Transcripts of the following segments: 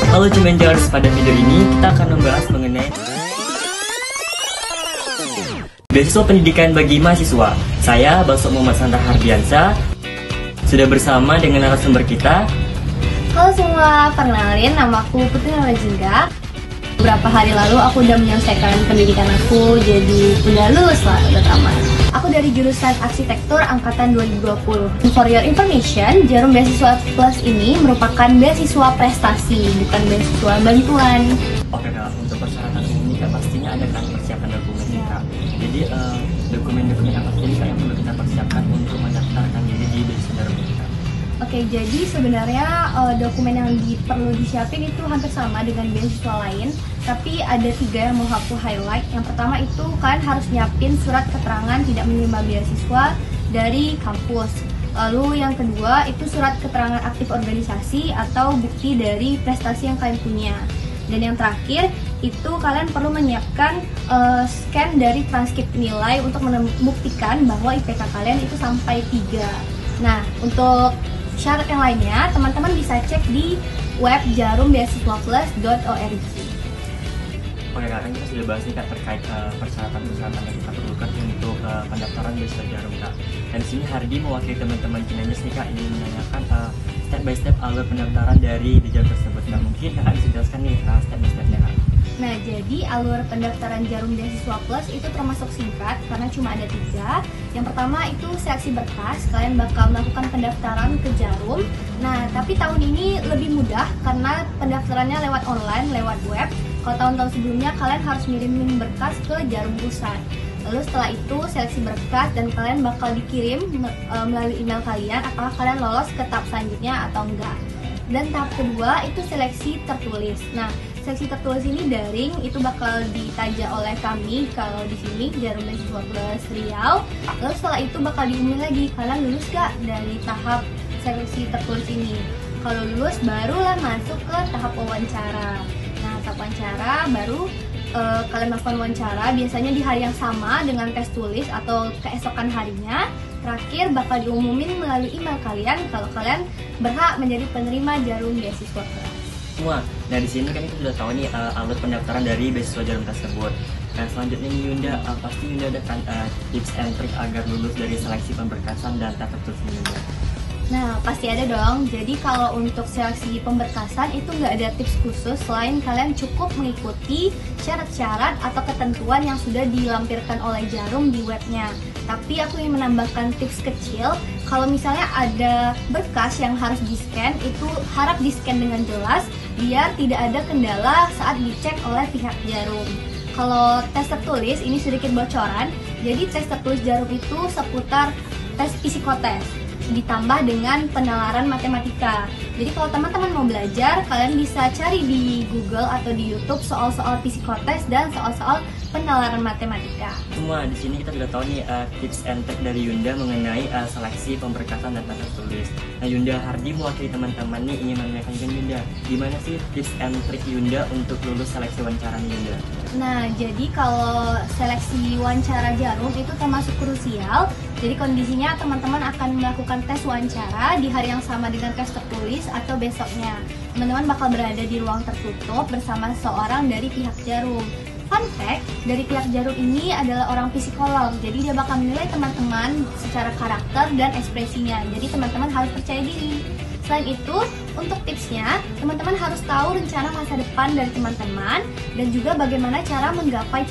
Halo Cumenjers, pada video ini kita akan membahas mengenai beasiswa pendidikan bagi mahasiswa. Saya Baso Muhammad Santa Hardiansa, sudah bersama dengan narasumber kita. Halo semua, perkenalin namaku Putri Jingga. Beberapa hari lalu aku udah menyelesaikan pendidikan aku, jadi udah lulus lah, udah tamat. Aku dari jurusan arsitektur angkatan 2020. For your information, Jarum Beasiswa Plus ini merupakan beasiswa prestasi, bukan beasiswa bantuan. Oke Kak, untuk persyaratan ini Kak pastinya ada kan persiapan dokumen Kak. Jadi dokumen-dokumen apa saja Kak yang perlu kita persiapkan untuk mendaftarkan diri di beasiswa Jarum ini Kak? Oke, jadi sebenarnya dokumen yang perlu disiapin itu hampir sama dengan beasiswa lain, tapi ada 3 yang mau aku highlight. Yang pertama itu kan harus nyiapin surat keterangan tidak menerima beasiswa dari kampus. Lalu yang kedua itu surat keterangan aktif organisasi atau bukti dari prestasi yang kalian punya. Dan yang terakhir itu kalian perlu menyiapkan scan dari transkrip nilai untuk membuktikan bahwa IPK kalian itu sampai 3. Nah, untuk syarat yang lainnya, teman-teman bisa cek di web jarumbeasiswaplus.org. Oke Kak, kan kita sudah bahas nih Kak terkait persyaratan-persyaratan yang kita perlukan untuk pendaftaran beasiswa Jarum Kak. Dan di sini Hardi mewakili teman-teman Cinanyes nih Kak ingin menanyakan step by step alur pendaftaran dari di Jarum tersebut. Nah, mungkin Kakak bisa jelaskan nih step by stepnya Kak. Nah, jadi alur pendaftaran Jarum Beasiswa Plus itu termasuk singkat karena cuma ada 3. Yang pertama itu seleksi berkas, kalian bakal melakukan pendaftaran ke Jarum. Nah, tapi tahun ini lebih mudah karena pendaftarannya lewat online, lewat web. Kalau tahun-tahun sebelumnya kalian harus ngirimin berkas ke Jarum Pusat. Lalu setelah itu seleksi berkas dan kalian bakal dikirim melalui email kalian apakah kalian lolos ke tahap selanjutnya atau enggak. Dan tahap kedua itu seleksi tertulis. Nah, seleksi tertulis ini daring, itu bakal ditaja oleh kami kalau di sini Jarum Beasiswa Plus Riau. Lalu setelah itu bakal diumumin lagi kalian lulus gak dari tahap seleksi tertulis ini. Kalau lulus barulah masuk ke tahap wawancara. Nah, tahap wawancara baru kalian melakukan wawancara biasanya di hari yang sama dengan tes tulis atau keesokan harinya. Terakhir bakal diumumin melalui email kalian kalau kalian berhak menjadi penerima Jarum Beasiswa Plus. Semua. Nah, di sini kan kita sudah tahu nih alur pendaftaran dari beasiswa Jarum tersebut. Nah, selanjutnya nih Yunda, pasti Yunda ada kan tips and trick agar lulus dari seleksi pemberkasan dan tahap tertulis ini Yunda. Nah, pasti ada dong. Jadi kalau untuk seleksi pemberkasan itu nggak ada tips khusus selain kalian cukup mengikuti syarat-syarat atau ketentuan yang sudah dilampirkan oleh Jarum di webnya. Tapi aku ingin menambahkan tips kecil. Kalau misalnya ada berkas yang harus di-scan, itu harap di-scan dengan jelas biar tidak ada kendala saat dicek oleh pihak Jarum. Kalau tes tertulis ini sedikit bocoran. Jadi tes tertulis Jarum itu seputar tes psikotes ditambah dengan penalaran matematika. Jadi kalau teman-teman mau belajar, kalian bisa cari di Google atau di YouTube soal-soal psikotes dan soal-soal penalaran matematika. Semua di sini kita sudah tahu nih tips and trick dari Yunda mengenai seleksi pemberkasan dan tahap tertulis. Nah, Yunda Hardi mewakili teman-teman nih ingin menanyakan Yunda, gimana sih tips and trick Yunda untuk lulus seleksi wawancara nih Yunda? Nah, jadi kalau seleksi wawancara Jarum itu termasuk krusial. Jadi kondisinya teman-teman akan melakukan tes wawancara di hari yang sama dengan tes tertulis atau besoknya. Teman-teman bakal berada di ruang tertutup bersama seorang dari pihak Jarum. Fun fact, dari pihak Jarum ini adalah orang psikolog. Jadi dia bakal menilai teman-teman secara karakter dan ekspresinya. Jadi teman-teman harus percaya diri. Selain itu, untuk tipsnya, teman-teman harus tahu rencana masa depan dari teman-teman dan juga bagaimana cara menggapai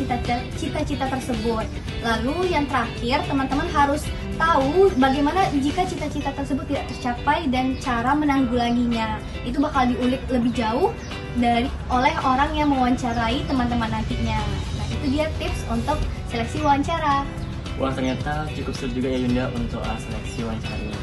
cita-cita tersebut. Lalu yang terakhir, teman-teman harus tahu bagaimana jika cita-cita tersebut tidak tercapai dan cara menanggulanginya. Itu bakal diulik lebih jauh oleh orang yang mewawancarai teman-teman nantinya. Nah, itu dia tips untuk seleksi wawancara. Wah, ternyata cukup sulit juga ya Yunda untuk seleksi wawancara ini.